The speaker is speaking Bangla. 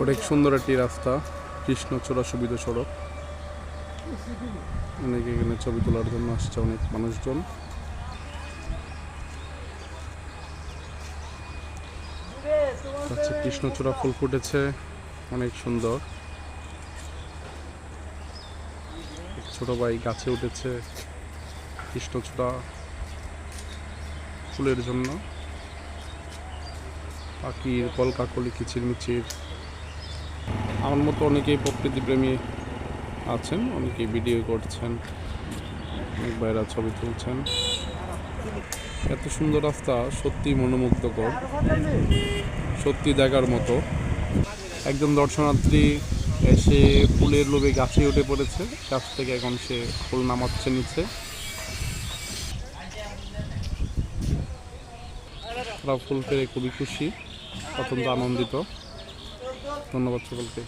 অনেক সুন্দর একটি রাস্তা, কৃষ্ণচূড়া সুবিধ সড়ক। অনেকে এখানে ছবি তোলার জন্য আসছে, অনেক মানুষজন। আচ্ছা, কৃষ্ণচূড়া ফুল ফুটেছে, অনেক সুন্দর। ছোট ভাই গাছে উঠেছে কৃষ্ণচূড়া ফুলের জন্য। পাখির কলকাকলি কিচিরমিচির। আমার মতো অনেকেই প্রকৃতিপ্রেমী আছেন, অনেকেই ভিডিও করছেন, অনেক ভাইরা ছবি তুলছেন। এত সুন্দর রাস্তা, সত্যি মনোমুগ্ধকর, সত্যি দেখার মতো। একজন দর্শনার্থী এসে ফুলের লোভে গাছে উঠে পড়েছে, গাছ থেকে এখন সে ফুল নামাচ্ছে নিচে। তারা ফুল পেয়ে খুবই খুশি, অত্যন্ত আনন্দিত। ধন্যবাদ সকলকে।